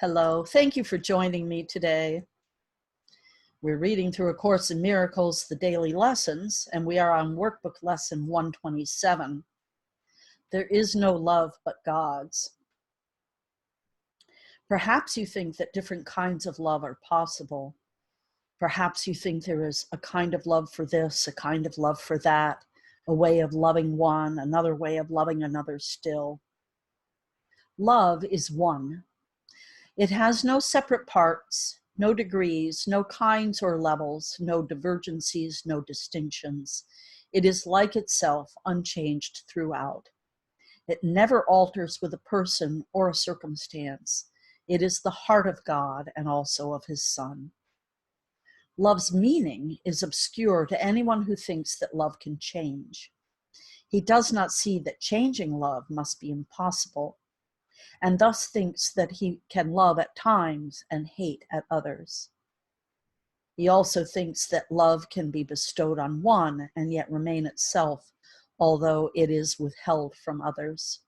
Hello, thank you for joining me today. We're reading through A Course in Miracles, the daily lessons, and we are on workbook lesson 127. There is no love but God's. Perhaps you think that different kinds of love are possible. Perhaps you think there is a kind of love for this, a kind of love for that, a way of loving one, another way of loving another still. Love is one. It has no separate parts, no degrees, no kinds or levels, no divergencies, no distinctions. It is like itself, unchanged throughout. It never alters with a person or a circumstance. It is the heart of God and also of his Son. Love's meaning is obscure to anyone who thinks that love can change. He does not see that changing love must be impossible, and thus thinks that he can love at times and hate at others. He also thinks that love can be bestowed on one and yet remain itself, although it is withheld from others.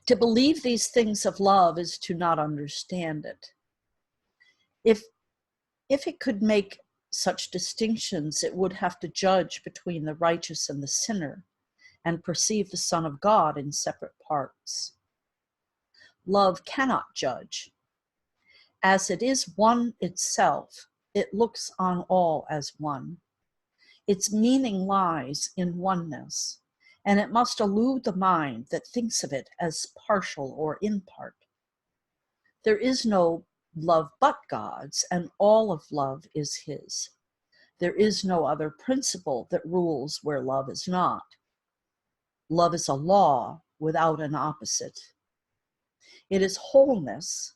To believe these things of love is to not understand it. If it could make such distinctions, it would have to judge between the righteous and the sinner and perceive the Son of God in separate parts. Love cannot judge. As it is one itself, it looks on all as one. Its meaning lies in oneness, and it must elude the mind that thinks of it as partial or in part. There is no love but God's, and all of love is his. There is no other principle that rules where love is not. Love is a law without an opposite. It is wholeness.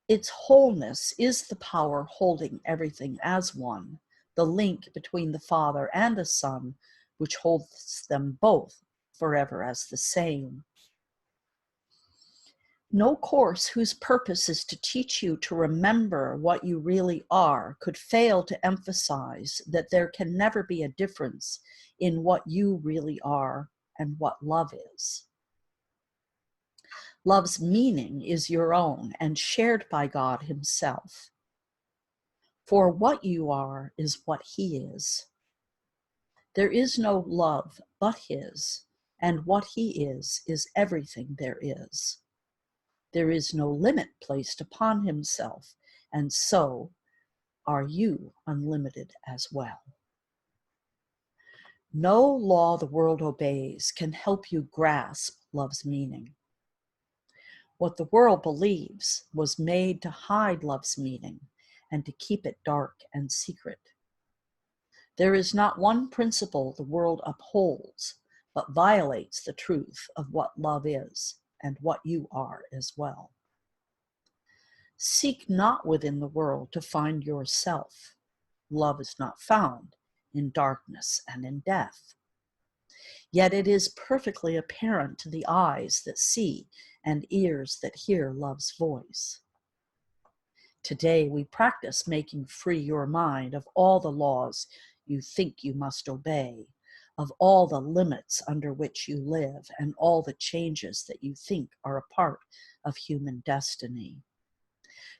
Its wholeness is the power holding everything as one, the link between the Father and the Son, which holds them both forever as the same. No course whose purpose is to teach you to remember what you really are could fail to emphasize that there can never be a difference in what you really are and what love is. Love's meaning is your own and shared by God himself. For what you are is what he is. There is no love but his, and what he is everything there is. There is no limit placed upon himself, and so are you unlimited as well. No law the world obeys can help you grasp love's meaning. What the world believes was made to hide love's meaning and to keep it dark and secret. There is not one principle the world upholds, but violates the truth of what love is and what you are as well. Seek not within the world to find yourself. Love is not found in darkness and in death. Yet it is perfectly apparent to the eyes that see and ears that hear love's voice. Today we practice making free your mind of all the laws you think you must obey, of all the limits under which you live, and all the changes that you think are a part of human destiny.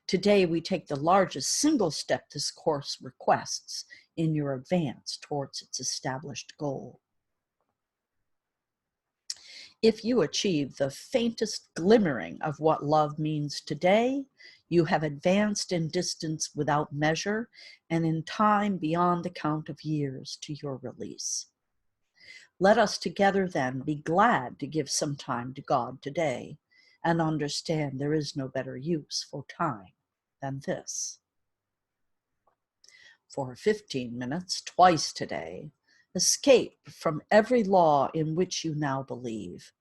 Today we take the largest single step this course requests in your advance towards its established goal. If you achieve the faintest glimmering of what love means today, you have advanced in distance without measure and in time beyond the count of years to your release. Let us together then be glad to give some time to God today and understand there is no better use for time than this. For 15 minutes, twice today, escape from every law in which you now believe.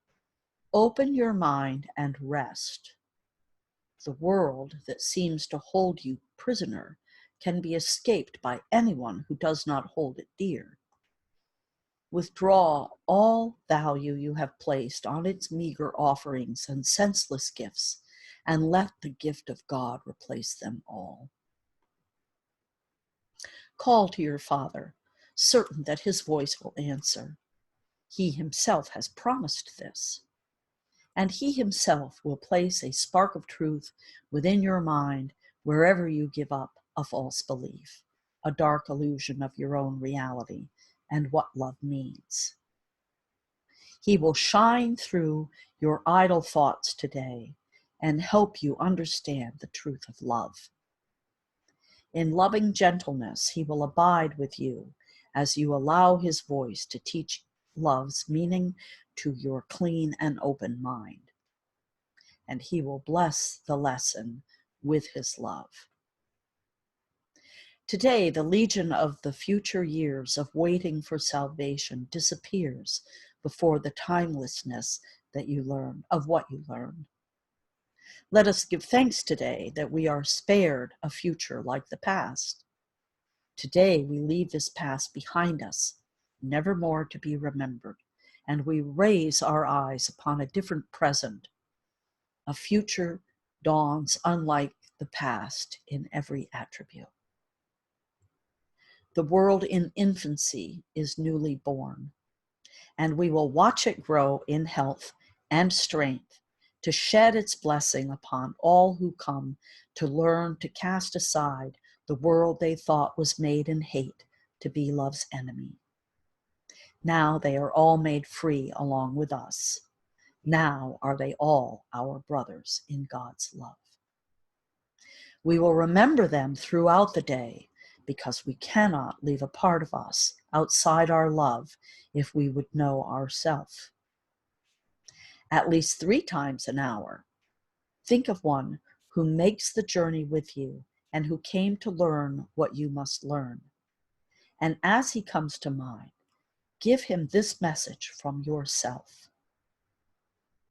Open your mind and rest. The world that seems to hold you prisoner can be escaped by anyone who does not hold it dear. Withdraw all value you have placed on its meager offerings and senseless gifts, and let the gift of God replace them all. Call to your Father, certain that his voice will answer. He himself has promised this. And he himself will place a spark of truth within your mind wherever you give up a false belief, a dark illusion of your own reality and what love means. He will shine through your idle thoughts today and help you understand the truth of love. In loving gentleness, he will abide with you as you allow his voice to teach love's meaning to your clean and open mind. And he will bless the lesson with his love. Today, the legion of the future years of waiting for salvation disappears before the timelessness that you learn, of what you learned. Let us give thanks today that we are spared a future like the past. Today, we leave this past behind us, never more to be remembered, and we raise our eyes upon a different present. A future dawns unlike the past in every attribute. The world in infancy is newly born, and we will watch it grow in health and strength to shed its blessing upon all who come to learn to cast aside the world they thought was made in hate to be love's enemy. Now they are all made free along with us. Now are they all our brothers in God's love. We will remember them throughout the day because we cannot leave a part of us outside our love if we would know ourselves. At least 3 times an hour, think of one who makes the journey with you and who came to learn what you must learn. And as he comes to mind, give him this message from yourself.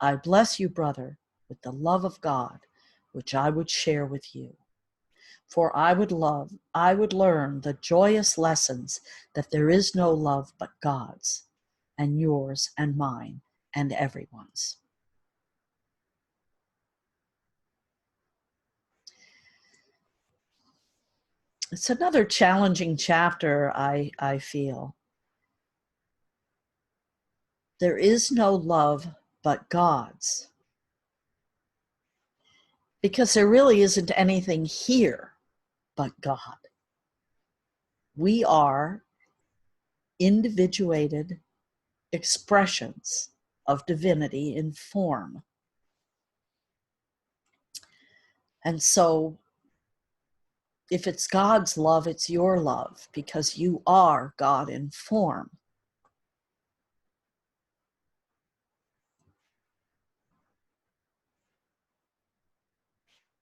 I bless you, brother, with the love of God, which I would share with you. For I would learn the joyous lessons that there is no love but God's, and yours and mine and everyone's. It's another challenging chapter, I feel. There is no love but God's. Because there really isn't anything here but God. We are individuated expressions of divinity in form. And so if it's God's love, it's your love because you are God in form.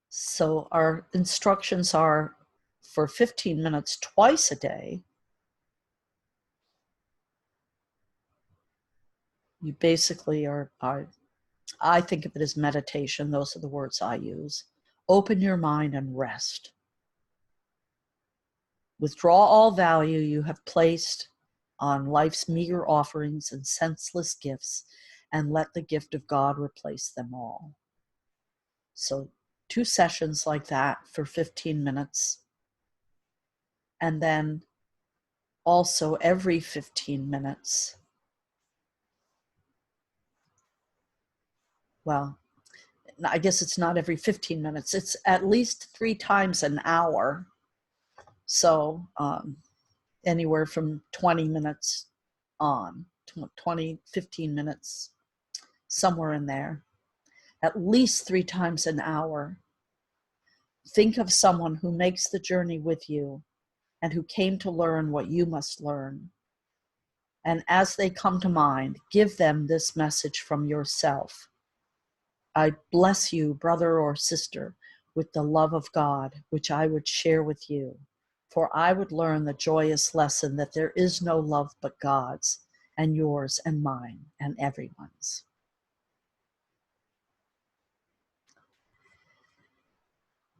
So our instructions are for 15 minutes twice a day. You basically I think of it as meditation. Those are the words I use. Open your mind and rest. Withdraw all value you have placed on life's meager offerings and senseless gifts, and let the gift of God replace them all. So 2 sessions like that for 15 minutes. And then also every 15 minutes. Well, I guess it's not every 15 minutes. It's at least 3 times an hour. So anywhere from 20 minutes on, 15 minutes, somewhere in there. At least 3 times an hour. Think of someone who makes the journey with you and who came to learn what you must learn. And as they come to mind, give them this message from yourself. I bless you, brother or sister, with the love of God, which I would share with you. For I would learn the joyous lesson that there is no love but God's, and yours and mine and everyone's.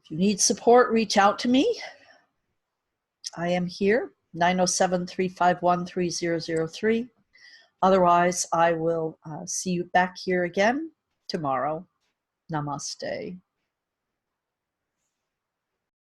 If you need support, reach out to me. I am here, 907-351-3003. Otherwise, I will see you back here again tomorrow. Namaste.